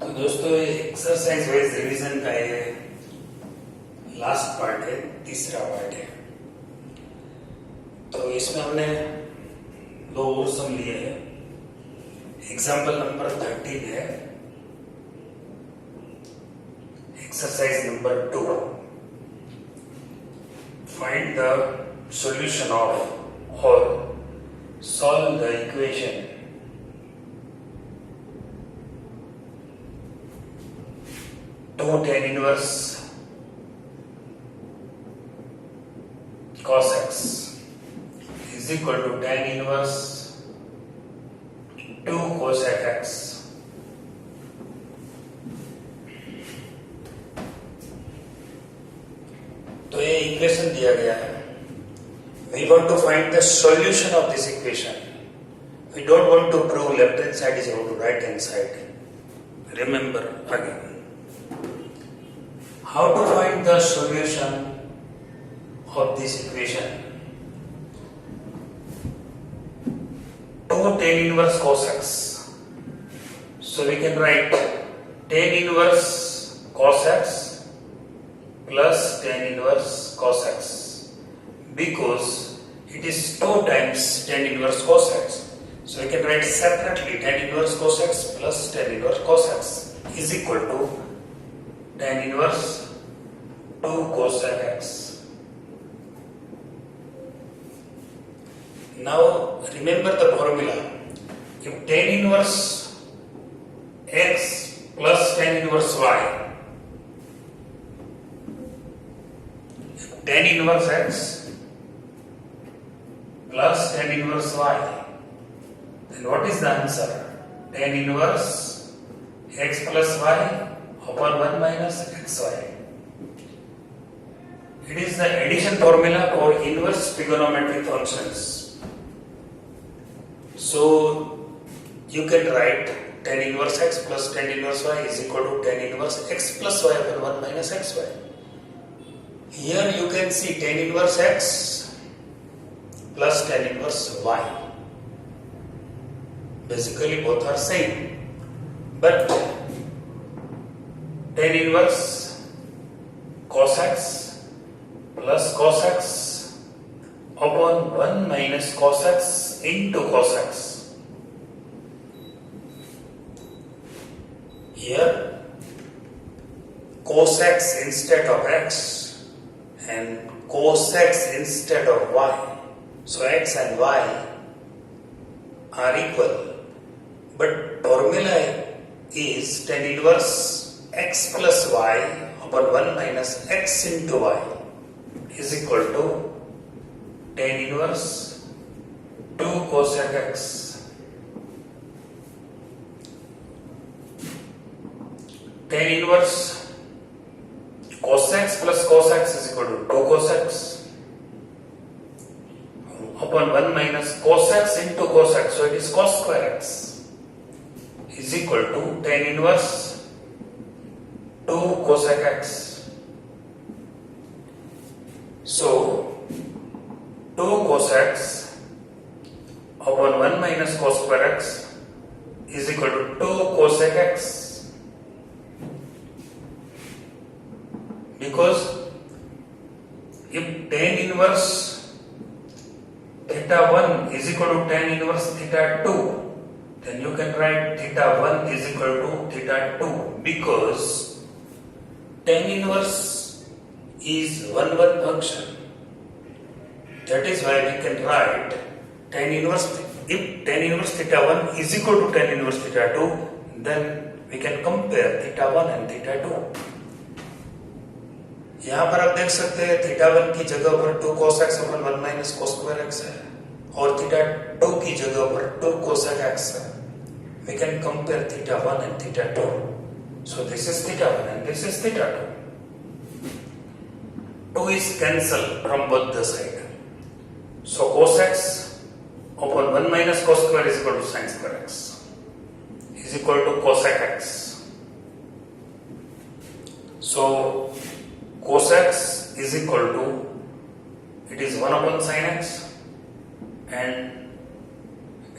तो दोस्तों ये एक्सरसाइज वाइज रिवीजन का ये लास्ट पार्ट है, तीसरा पार्ट है। तो इसमें हमने दो और सम लिए हैं। एग्जाम्पल नंबर 13 है, exercise number 2। Find the solution of और solve the equation 2 tan inverse cos x is equal to tan inverse 2 cosec x. तो ये इक्वेशन दिया गया है। We want to find the solution of this equation. We don't want to prove left hand side is equal to right hand side. Remember again. How to find the solution of this equation? 2 tan inverse cos x. So we can write tan inverse cos x plus tan inverse cos x, because it is 2 times tan inverse cos x. So we can write separately tan inverse cos x plus tan inverse cos x is equal to tan inverse 2 cosec x. Now remember the formula. If tan inverse x plus tan inverse y, tan inverse x plus tan inverse y, then what is the answer? Tan inverse x plus y upon 1 minus xy. It is the addition formula for inverse trigonometric functions. So you can write tan inverse x plus tan inverse y is equal to tan inverse x plus y upon 1 minus xy. Here you can see tan inverse x plus tan inverse y. Basically both are same, but tan inverse cos x plus cos x upon 1 minus cos x into cos x. Here cos x instead of x and cos x instead of y. So x and y are equal, but formula is tan inverse x plus y upon 1 minus x into y is equal to tan inverse 2 cosec x. Tan inverse cos x plus cos x is equal to 2 cos x upon 1 minus cos x into cos x, so it is cos square x is equal to tan inverse 2 cosec x. So 2 cos x upon 1 minus cos square x is equal to 2 cosec x, because if tan inverse theta 1 is equal to tan inverse theta 2, then you can write theta 1 is equal to theta 2, because tan inverse is 1 function. That is why we can write tan inverse, if tan inverse theta 1 is equal to tan inverse theta 2, then we can compare theta 1 and theta 2. यहाँ पर आप देख सकते हैं theta 1 की जगह पर 2 cos x upon 1 minus cos square x है, और थीटा 2 की जगह पर 2 cosec x है. We can compare theta 1 and theta 2. So this is theta 1 and this is theta 2. 2 is cancelled from both the side. So cos x upon 1 minus cos square is equal to sin square x is equal to cosec x. So cos x is equal to, it is 1 upon sin x and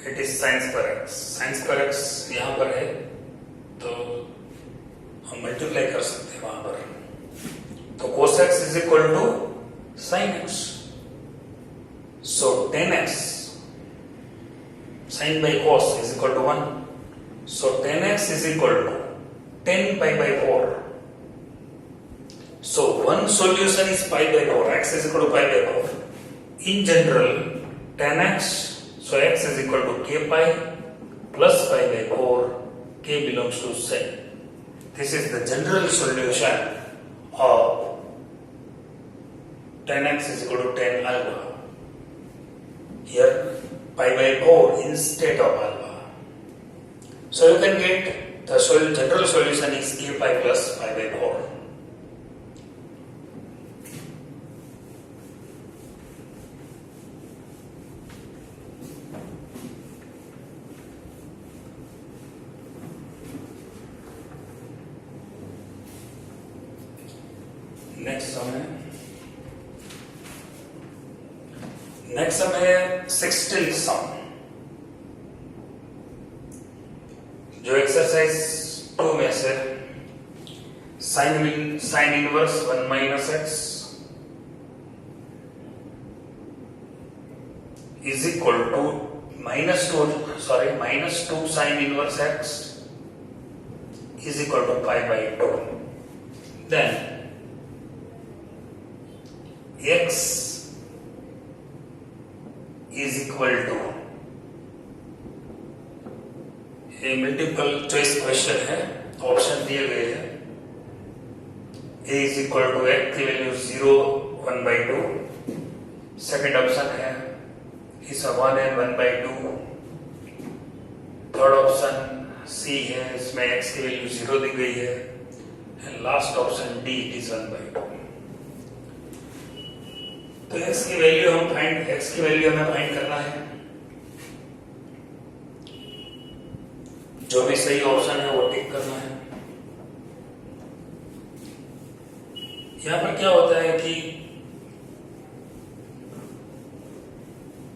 it is sin square x. Sin square x यहाँ पर है, तो हम multiply कर सकते हैं वहां पर। तो cos x is equal to sin x, so tan x sin by cos is equal to 1, so tan x is equal to 10 pi by 4. So one solution is pi by 4, x is equal to pi by 4. In general, tan x, so x is equal to k pi plus pi by 4, k belongs to sin. This is the general solution of tan x is equal to tan alpha. Here pi by 4 instead of alpha. So you can get the general solution is k pi plus pi by 4. Next sum है 16th sum, जो exercise 2 में से sine inverse 1 minus x is equal to minus two sine inverse x is equal to pi by 2. Then x is equal to, ये multiple choice question है, option दिए गए हैं. a is equal to x की वैल्यू 0 1 by 2, second option है इस 1 and 1 by 2, third option c है, इसमें x की वैल्यू 0 दी गई है, and last option d is 1 by 2. तो x की वैल्यू हमें फाइंड करना है. जो भी सही ऑप्शन है वो टिक करना है. यहां पर क्या होता है कि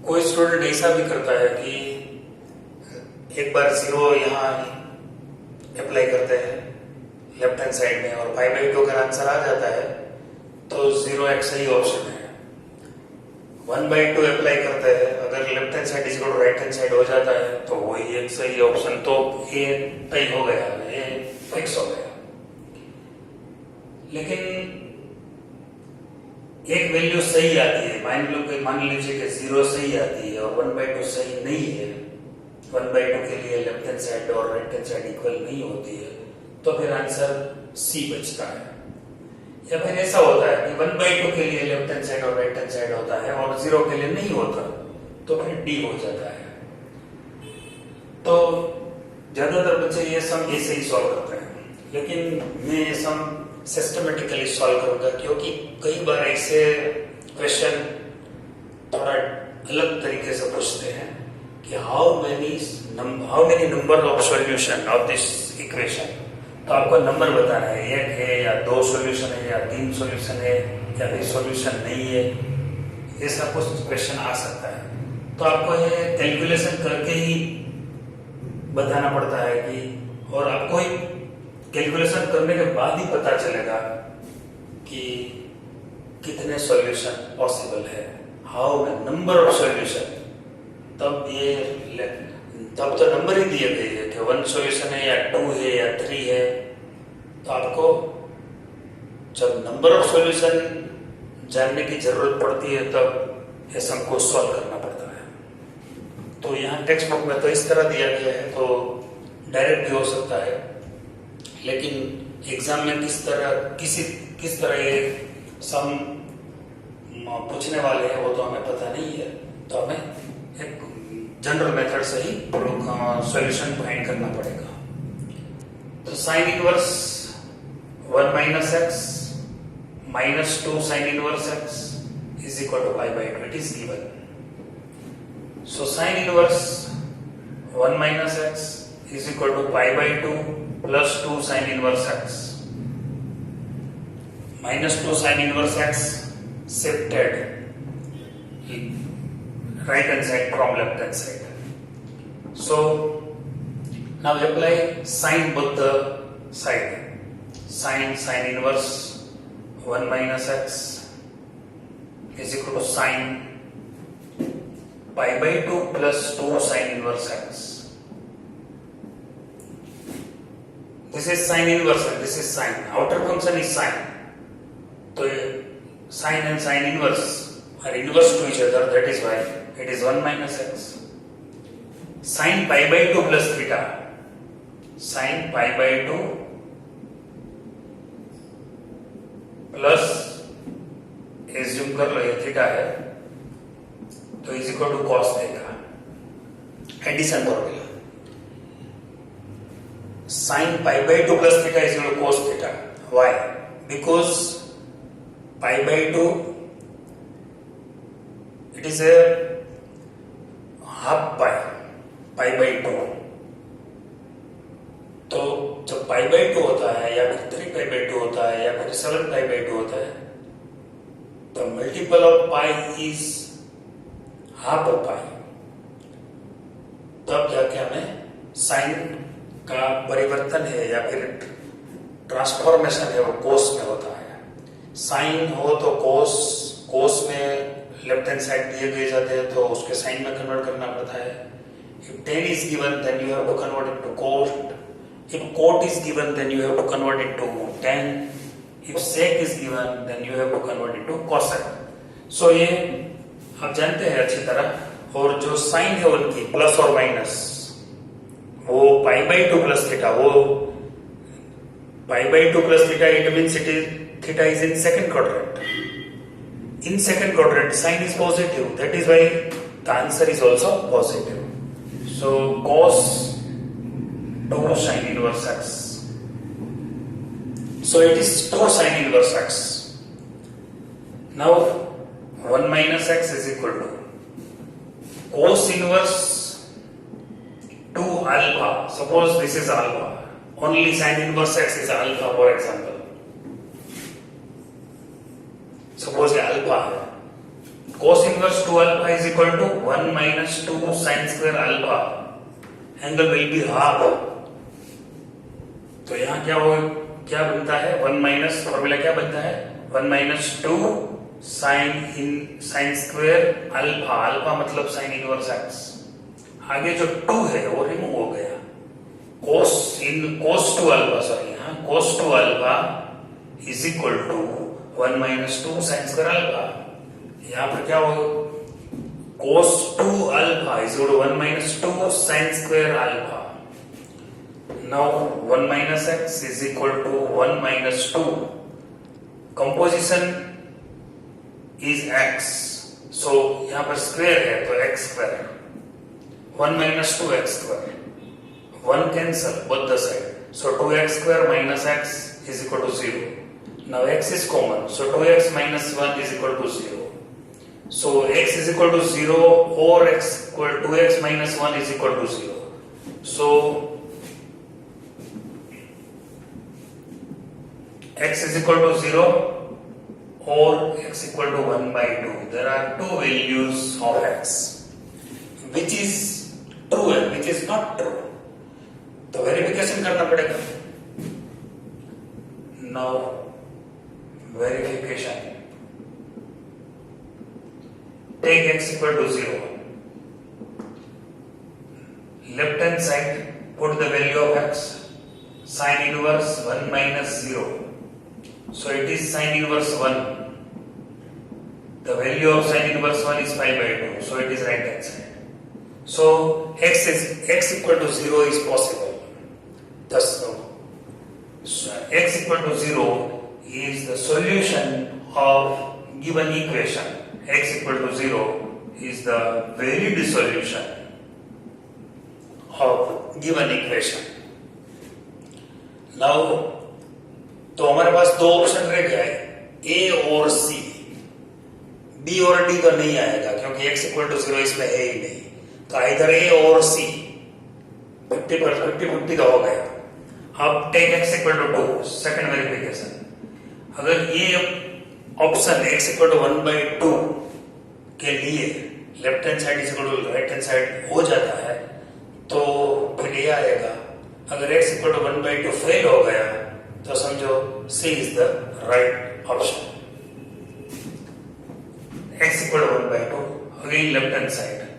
कोई स्टूडेंट ऐसा भी करता है कि एक बार 0 यहां अप्लाई करते हैं लेफ्ट हैंड साइड में, और 5/2 अगर आंसर आ जाता है तो 0x सही ऑप्शन है. 1/2 अप्लाई करते हैं, अगर left hand side is equal to right hand side हो जाता है तो वही एक सही ऑप्शन, तो ये तय हो गया, ये फिक्स हो गया. लेकिन एक वैल्यू सही आती है, मान लीजिए कि 0 सही आती है और 1/2 सही नहीं है, 1/2 के लिए लेफ्ट हैंड साइड और राइट हैंड साइड इक्वल नहीं होती है, तो फिर आंसर सी बचता है. या फिर ऐसा होता है कि 1/2 के लिए लेफ्ट हैंड साइड और राइट हैंड साइड होता है और 0 के लिए नहीं होता, तो फिर डी हो जाता है. तो ज्यादातर बच्चे ये सम ऐसे ही सॉल्व करते हैं, लेकिन मैं ये सम सिस्टमेटिकली सॉल्व करूंगा, क्योंकि कई बार ऐसे क्वेश्चन थोड़ा अलग तरीके से पूछते हैं कि how many number of solution of this equation. तो आपको नंबर बताना है, 1 है या 2 सॉल्यूशन है या 3 सॉल्यूशन है या फिर सॉल्यूशन नहीं है, ऐसा कुछ क्वेश्चन आ सकता है. तो आपको ये कैलकुलेशन करके ही बताना पड़ता है कि, और आपको ही कैलकुलेशन करने के बाद ही पता चलेगा कि कितने सॉल्यूशन पॉसिबल है, हाउ नंबर ऑफ सॉल्यूशन. तब तो नंबर ही दिए गए हैं कि 1 सॉल्यूशन है या 2 है या 3 है. तो आपको जब नंबर ऑफ सॉल्यूशन जानने की जरूरत पड़ती है तब ये सम को सॉल्व करना पड़ता है. तो यहाँ टेक्स्ट बुक में तो इस तरह दिया गया है, तो डायरेक्ट भी हो सकता है, लेकिन एग्जाम में किस तरह ये सम पूछने वाले हैं वो तो हमें पता नहीं है. तो हमें एक जनरल मेथड से ही सॉल्यूशन फाइंड करना पड़ेगा. तो sign inverse 1 minus x minus 2 sin inverse x is equal to pi by 2. It is given. So sin inverse 1 minus x is equal to pi by 2 plus 2 sin inverse x. Minus 2 sin inverse x shifted right hand side from left hand side. So now we apply sin both the side. Sine inverse 1 minus x is equal to sine pi by 2 plus 2 sine inverse x. This is sine inverse and this is sine. Outer function is sine. So sine and sine inverse are inverse to each other. That is why it is 1 minus x. Sine pi by 2 plus theta. Sine pi by 2 plus assume कर लो ये theta है तो is equal to cos देगा. Addition formula sin pi by 2 plus theta is equal to cos theta. Why? Because pi by 2 it is a half pi by 2. तो जब pi by 2 होता है या फिर 3 pi by 2 होता है या फिर 7 pi by 2 होता है तो multiple of pi is half of pi. तब जाके हमें sin का परिवर्तन है या फिर ट्रांसफॉर्मेशन है वो कोस में होता है. साइन हो तो कोस में लेफ्ट हैंड साइड दिए गए जाते हैं तो उसके साइन में कन्वर्ट करना पड़ता है. If tan is given then you have to convert it to cot. If cot is given then you have to convert it to tan. If sec is given then you have to convert it to cosec. So ये आप जानते हैं अच्छी तरह. और जो sign है उनकी प्लस और माइनस वो पाई बाई 2 प्लस थीटा. वो pi by 2 plus theta it means it is theta is in second quadrant. In second quadrant sine is positive. That is why the answer is also positive. So cos 2 sin inverse x. So it is 2 sin inverse x. Now 1 minus x is equal to cos inverse 2 alpha. Suppose this is alpha. Only sin inverse x is alpha, for example. Suppose alpha है. Cos inverse 2 alpha is equal to 1 minus 2 sin square alpha. Angle will be half. तो यहाँ क्या बनता है? 1 minus formula क्या बनता है? 1 minus 2 sin square alpha. Alpha मतलब sin inverse x. आगे जो 2 है वो रिमूव हो गया. cos 2 alpha cos 2 alpha is equal to 1 minus 2 sin square alpha. यहाँ पर क्या हो? cos 2 alpha is equal to 1 minus 2 sin square alpha. Now 1 minus x is equal to 1 minus 2. Composition is x. So यहाँ पर square है तो x square. 1 minus 2x square. 1 cancel both the side. So 2x square minus x is equal to 0. Now x is common. So 2x minus 1 is equal to 0. So x is equal to 0 or 2x minus 1 is equal to 0. So x is equal to 0 or x equal to 1 by 2. There are two values of x. Which is true and which is not true. तो verification करना पड़ेगा. Now verification. Take x equal to 0. Left hand side put the value of x. Sin inverse 1 minus 0. So it is sin inverse 1. The value of sin inverse 1 is pi by 2. So it is right hand side. So x equal to 0 is possible. Thus x equal to 0 is the solution of given equation. X equal to 0 is the valid solution of given equation. Now तो हमारे पास दो option रह गया है, A और C. B और D तो नहीं आएगा क्योंकि x equal to 0 इसमें है ही नहीं. तो इधर A और C 50-50 का हो गया. अब take x equal to 2 second verification. अगर ये ऑप्शन x इक्वल टू 1/2 के लिए left hand side is equal to right hand side हो जाता है तो फिर ये आएगा. अगर x इक्वल टू 1/2 फेल हो गया तो समझो C is the right option. X equal to 1 by 2. Again left hand side.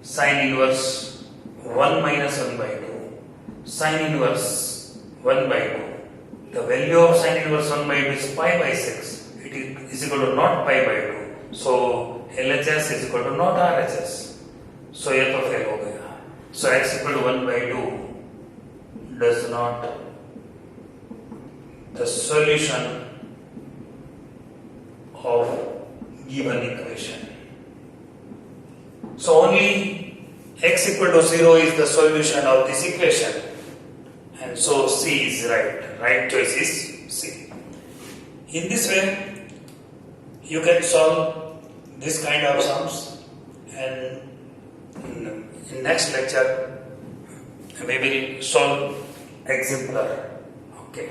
Sin inverse 1 minus 1 by 2. Sin inverse 1 by 2. The value of sin inverse 1 by 2 is pi by 6. It is equal to not pi by 2. So LHS is equal to not RHS. So ये तो fail हो गया. So x equal to 1 by 2 does not. The solution of given equation. So only x equal to 0 is the solution of this equation, and so C is right. Right choice is C. In this way, you can solve this kind of sums, and in next lecture we will solve exemplar. Okay.